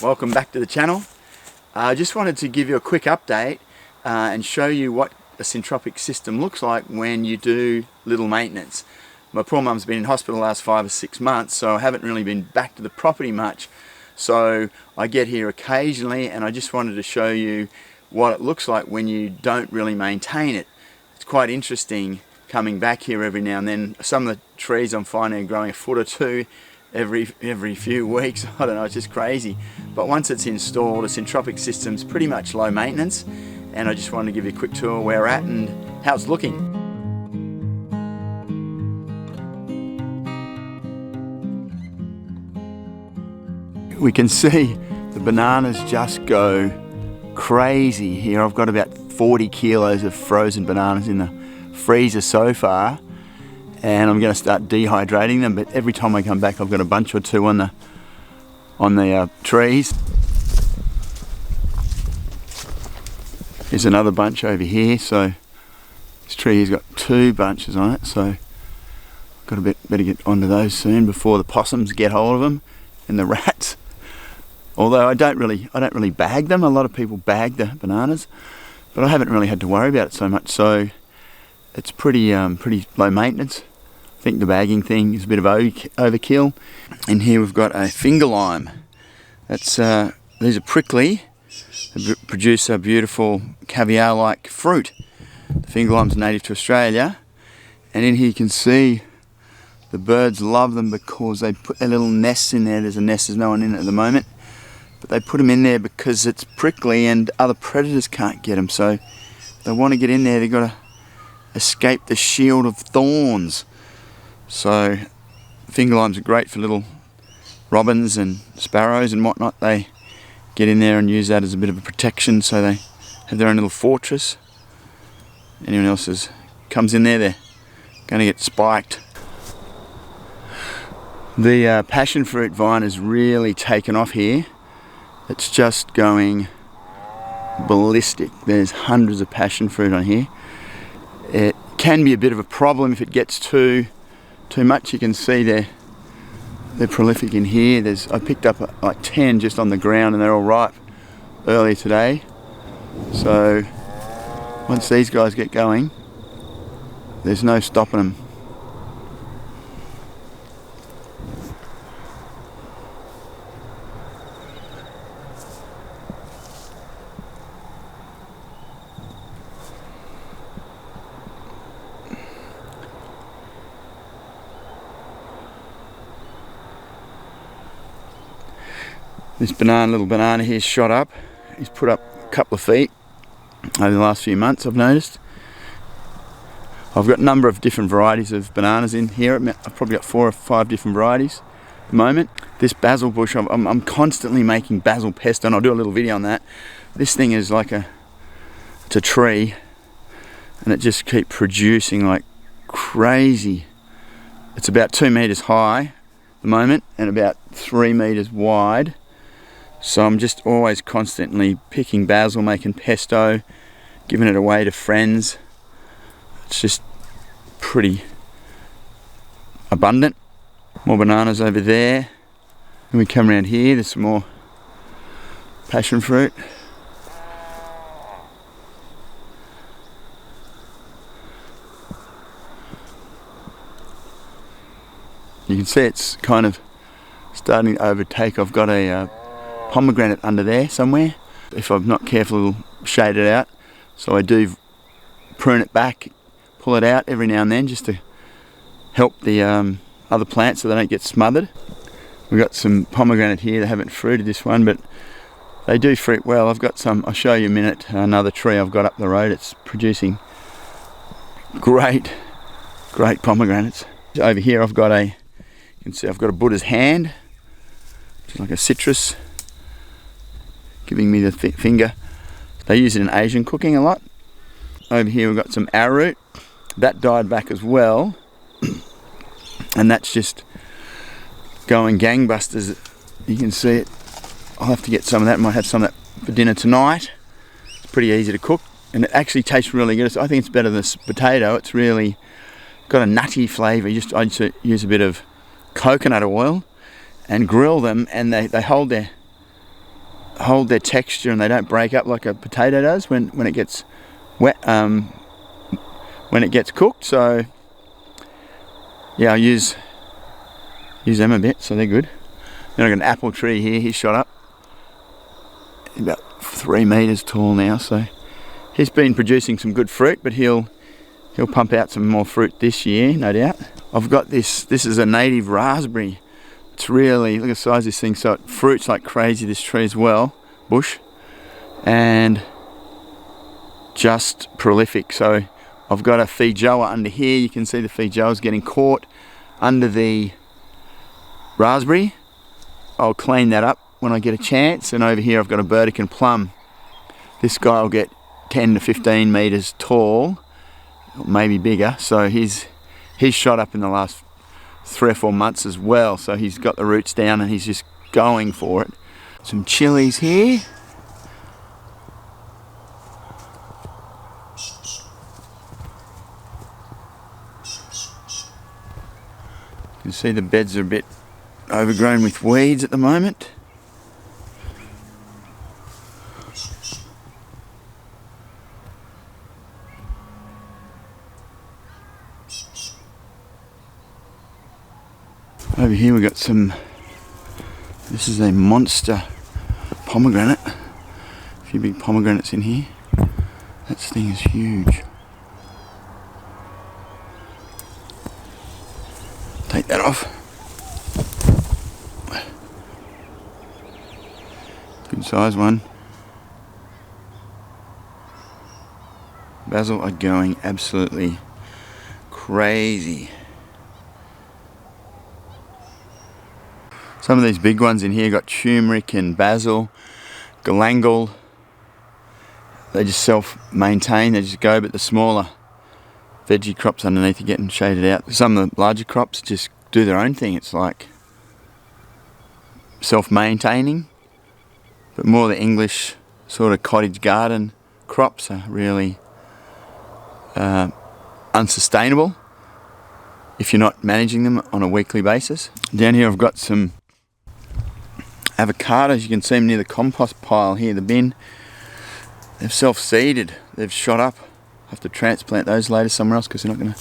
welcome back to the channel. I just wanted to give you a quick update and show you what a Syntropic system looks like when you do little maintenance. My poor mum's been in hospital the last 5 or 6 months, so I haven't really been back to the property much. So I get here occasionally, and I just wanted to show you what it looks like when you don't really maintain it. It's quite interesting coming back here every now and then. Some of the trees I'm finding are growing a foot or two every few weeks. I don't know, it's just crazy. But once it's installed, a Syntropic system's pretty much low maintenance, and I just wanted to give you a quick tour where we're at and how it's looking. We can see the bananas just go crazy here. I've got about 40 kilos of frozen bananas in the freezer so far, and I'm going to start dehydrating them, but every time I come back I've got a bunch or two on the trees. There's another bunch over here, so this tree has got 2 bunches on it, so I've got better get onto those soon before the possums get hold of them and the rats. Although I don't really bag them. A lot of people bag the bananas, but I haven't really had to worry about it so much, so it's pretty low maintenance. I think the bagging thing is a bit of overkill. And here we've got a finger lime. These are prickly. They produce a beautiful caviar-like fruit. The finger lime's native to Australia, and in here you can see the birds love them because they put their little nests in there. There's a nest, there's no one in it at the moment, but they put them in there because it's prickly and other predators can't get them. So if they want to get in there, they've got to escape the shield of thorns. So finger limes are great for little robins and sparrows and whatnot. They get in there and use that as a bit of a protection, so they have their own little fortress. Anyone else comes in there, they're going to get spiked. The passion fruit vine has really taken off here. It's just going ballistic. There's hundreds of passion fruit on here. It can be a bit of a problem if it gets too much. You can see they're prolific in here. I picked up like 10 just on the ground, and they're all ripe earlier today. So once these guys get going, there's no stopping them. This little banana here's shot up. He's put up a couple of feet over the last few months, I've noticed. I've got a number of different varieties of bananas in here. I've probably got 4 or 5 different varieties at the moment. This basil bush, I'm constantly making basil pesto, and I'll do a little video on that. This thing is it's a tree, and it just keeps producing like crazy. It's about 2 meters high at the moment and about 3 meters wide. So I'm just always constantly picking basil, making pesto, giving it away to friends. It's just pretty abundant. More bananas over there. And we come around here, there's some more passion fruit. You can see it's kind of starting to overtake. I've got a pomegranate under there somewhere. If I'm not careful, it'll shade it out. So I do prune it back, pull it out every now and then just to help the other plants so they don't get smothered. We've got some pomegranate here. They haven't fruited this one, but they do fruit well. I've got some, I'll show you in a minute, another tree I've got up the road. It's producing great pomegranates. Over here I've got you can see I've got a Buddha's hand, which is like a citrus, giving me the finger. They use it in Asian cooking a lot. Over here we've got some arrowroot. That died back as well, and that's just going gangbusters. You can see it. I'll have to get some of that. Might have some of that for dinner tonight. It's pretty easy to cook, and it actually tastes really good. I think it's better than this potato. It's really got a nutty flavour. I just use a bit of coconut oil and grill them, and they hold their hold their texture and they don't break up like a potato does when it gets wet, when it gets cooked. So yeah, I use them a bit, so they're good. Then I've got an apple tree here. He's shot up about 3 meters tall now, so he's been producing some good fruit, but he'll pump out some more fruit this year, no doubt. I've got this is a native raspberry. It's really, look at the size of this thing, so it fruits like crazy, this tree as well, bush, and just prolific. So I've got a feijoa under here. You can see the feijoa's getting caught under the raspberry. I'll clean that up when I get a chance. And over here I've got a Burdekin plum. This guy will get 10 to 15 meters tall, maybe bigger. So he's shot up in the last 3 or 4 months as well. So he's got the roots down and he's just going for it. Some chilies here. You can see the beds are a bit overgrown with weeds at the moment. Over here we've got some, this is a monster pomegranate. A few big pomegranates in here. That thing is huge. Take that off. Good size one. Basil are going absolutely crazy. Some of these big ones in here got turmeric and basil, galangal. They just self-maintain, they just go, but the smaller veggie crops underneath are getting shaded out. Some of the larger crops just do their own thing. It's like self-maintaining, but more the English sort of cottage garden crops are really unsustainable if you're not managing them on a weekly basis. Down here I've got some avocados. You can see them near the compost pile here, the bin. They've self-seeded, they've shot up. I have to transplant those later somewhere else because they're not going to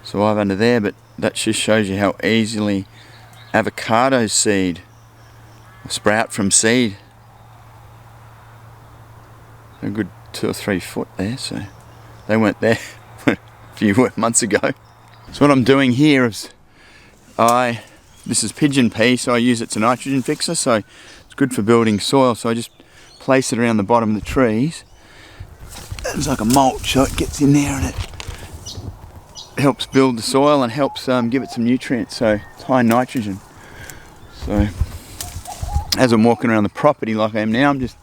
survive under there, but that just shows you how easily avocado seed sprout from seed. A good 2 or 3 foot there, so they weren't there a few months ago. So what I'm doing here is this is pigeon pea, so I use it as a nitrogen fixer, so it's good for building soil. So I just place it around the bottom of the trees. It's like a mulch, so it gets in there and it helps build the soil and helps give it some nutrients, so it's high nitrogen. So as I'm walking around the property like I am now, I'm just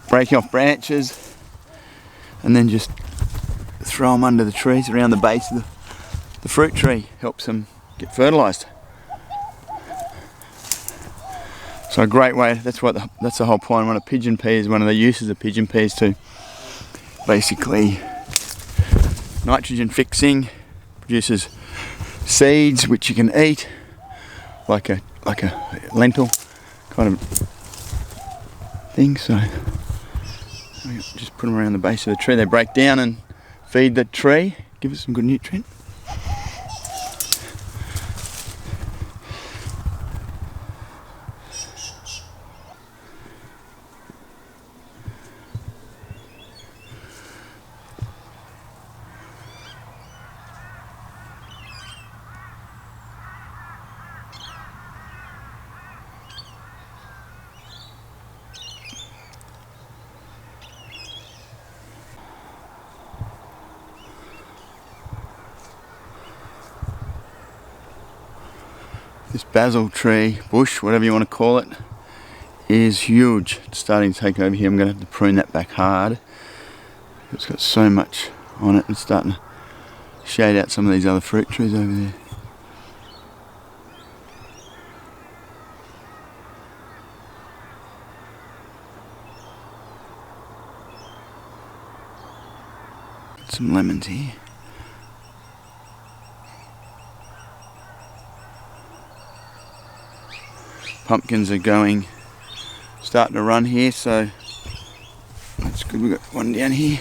breaking off branches and then just throw them under the trees around the base of the fruit tree. Helps them get fertilised. So a great way, that's the whole point. One of pigeon pea is one of the uses of pigeon pea is to basically nitrogen fixing, produces seeds which you can eat, like a lentil kind of thing. So just put them around the base of the tree. They break down and feed the tree, give it some good nutrient. This basil tree, bush, whatever you want to call it, is huge. It's starting to take over here. I'm going to have to prune that back hard. It's got so much on it. It's starting to shade out some of these other fruit trees over there. Some lemons here. Pumpkins are starting to run here, so that's good. We've got one down here.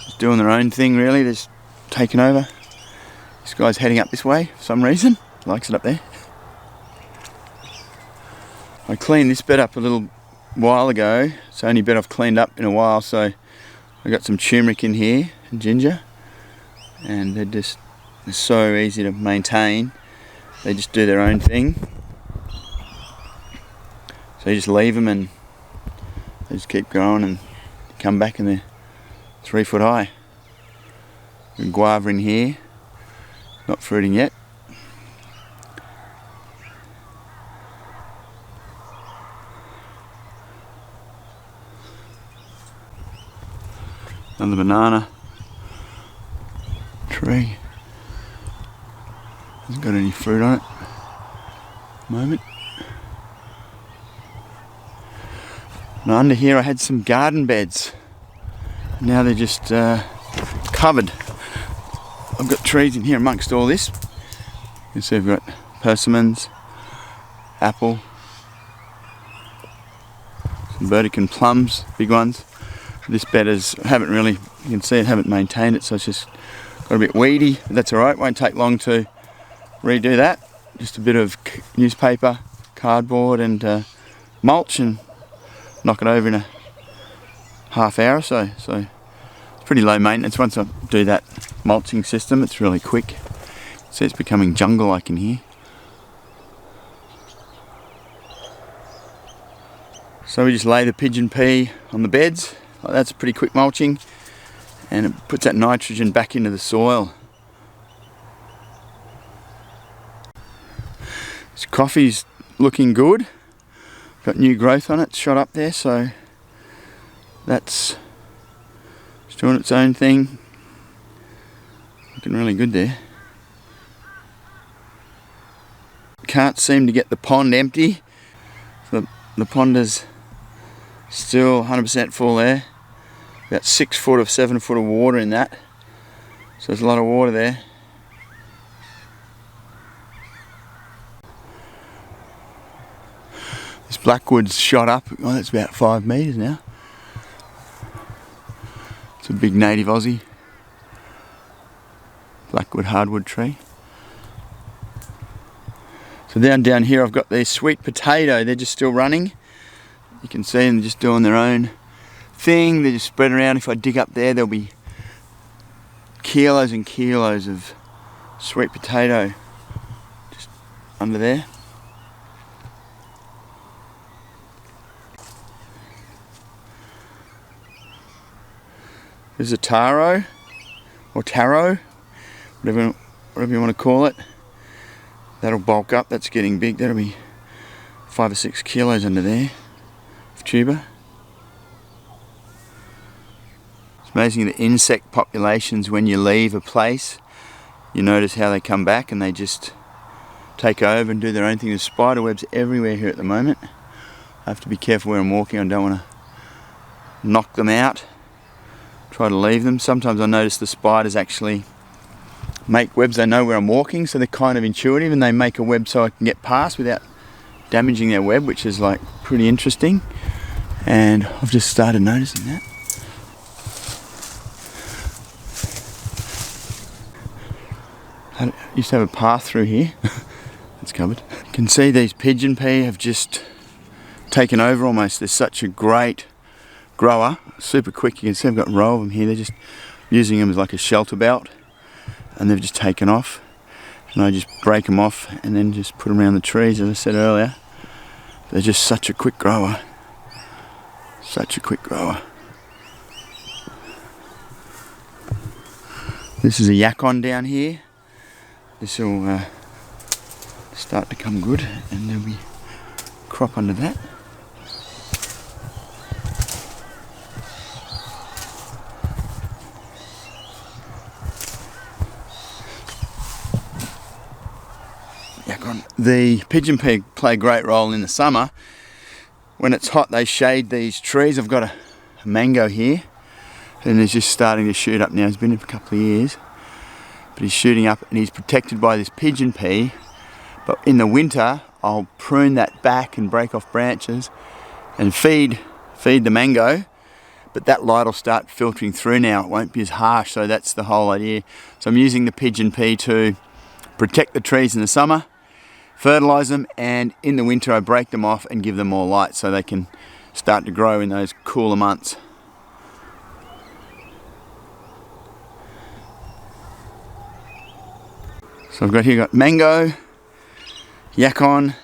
Just doing their own thing really, they're just taking over. This guy's heading up this way for some reason, likes it up there. I cleaned this bed up a little while ago. It's the only bed I've cleaned up in a while, so I got some turmeric in here and ginger, and they're so easy to maintain. They just do their own thing. So you just leave them and they just keep growing and come back and they're 3 foot high. And guava in here, not fruiting yet. Another banana tree. Hasn't got any fruit on it at the moment. And under here I had some garden beds. Now they're just covered. I've got trees in here amongst all this. You can see I've got persimmons, apple, some Burdekin plums, big ones. This bed is, you can see I haven't maintained it, so it's just got a bit weedy, but that's alright, won't take long to redo that. Just a bit of newspaper, cardboard and mulch and knock it over in a half hour or so. So it's pretty low maintenance. Once I do that mulching system, it's really quick. See, it's becoming jungle-like in here. So we just lay the pigeon pea on the beds. Like that's pretty quick mulching, and it puts that nitrogen back into the soil. This coffee's looking good. Got new growth on it, shot up there, so that's just doing its own thing. Looking really good there. Can't seem to get the pond empty. So the pond is still 100% full there. About 6 foot or 7 foot of water in that. So there's a lot of water there. This blackwood's shot up. Oh, that's about 5 metres now. It's a big native Aussie blackwood hardwood tree. So down here I've got these sweet potato. They're just still running. You can see them just doing their own thing. They're just spread around. If I dig up there, there'll be kilos and kilos of sweet potato just under there. There's a taro, or taro, whatever you want to call it. That'll bulk up. That's getting big. That'll be 5 or 6 kilos under there. Tuber. It's amazing the insect populations, when you leave a place, you notice how they come back and they just take over and do their own thing. There's spider webs everywhere here at the moment. I have to be careful where I'm walking. I don't want to knock them out. Try to leave them. Sometimes I notice the spiders actually make webs. They know where I'm walking, so they're kind of intuitive, and they make a web so I can get past without damaging their web, which is like pretty interesting. And I've just started noticing that. I used to have a path through here. It's covered. You can see these pigeon pea have just taken over almost. They're such a great grower, super quick. You can see I've got a row of them here. They're just using them as like a shelter belt, and they've just taken off. And I just break them off and then just put them around the trees, as I said earlier. They're just such a quick grower. Such a quick grower. This is a yacon down here. This will start to come good, and there'll be crop under that. Yacon. The pigeon pea play a great role in the summer. When it's hot, they shade these trees. I've got a mango here, and it's just starting to shoot up now. It's been here for a couple of years. but he's shooting up and he's protected by this pigeon pea. But in the winter I'll prune that back and break off branches and feed the mango, but that light will start filtering through now. It won't be as harsh, so that's the whole idea. So I'm using the pigeon pea to protect the trees in the summer, fertilise them, and in the winter I break them off and give them more light so they can start to grow in those cooler months. So I've got mango, yacon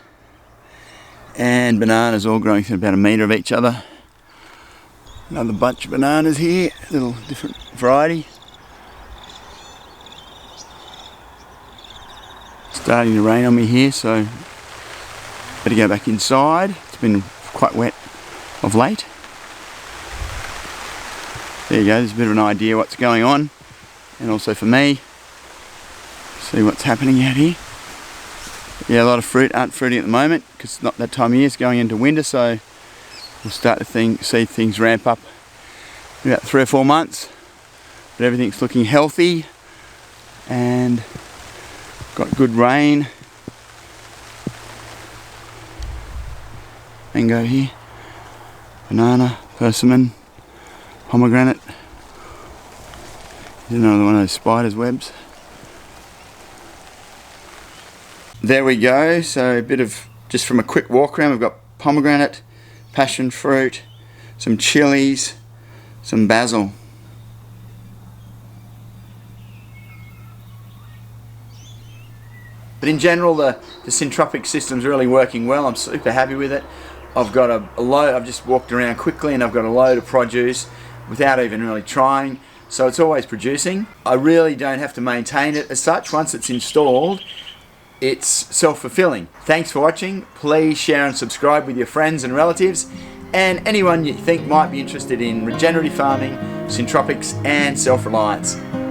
and bananas all growing to about a metre of each other. Another bunch of bananas here, a little different variety. Starting to rain on me here, so better go back inside. It's been quite wet of late. There you go, there's a bit of an idea what's going on, and also for me, see what's happening out here. Yeah, a lot of fruit aren't fruiting at the moment because it's not that time of year, it's going into winter, so we'll start to see things ramp up in about 3 or 4 months. But everything's looking healthy and got good rain. Mango here, banana, persimmon, pomegranate. Here's another one of those spider's webs. There we go, so a bit of, just from a quick walk around, we've got pomegranate, passion fruit, some chilies, some basil. But in general, the Syntropic system's really working well. I'm super happy with it. I've got a load, I've just walked around quickly and I've got a load of produce without even really trying. So it's always producing. I really don't have to maintain it as such. Once it's installed, it's self-fulfilling. Thanks for watching. Please share and subscribe with your friends and relatives and anyone you think might be interested in regenerative farming, syntropics and self-reliance.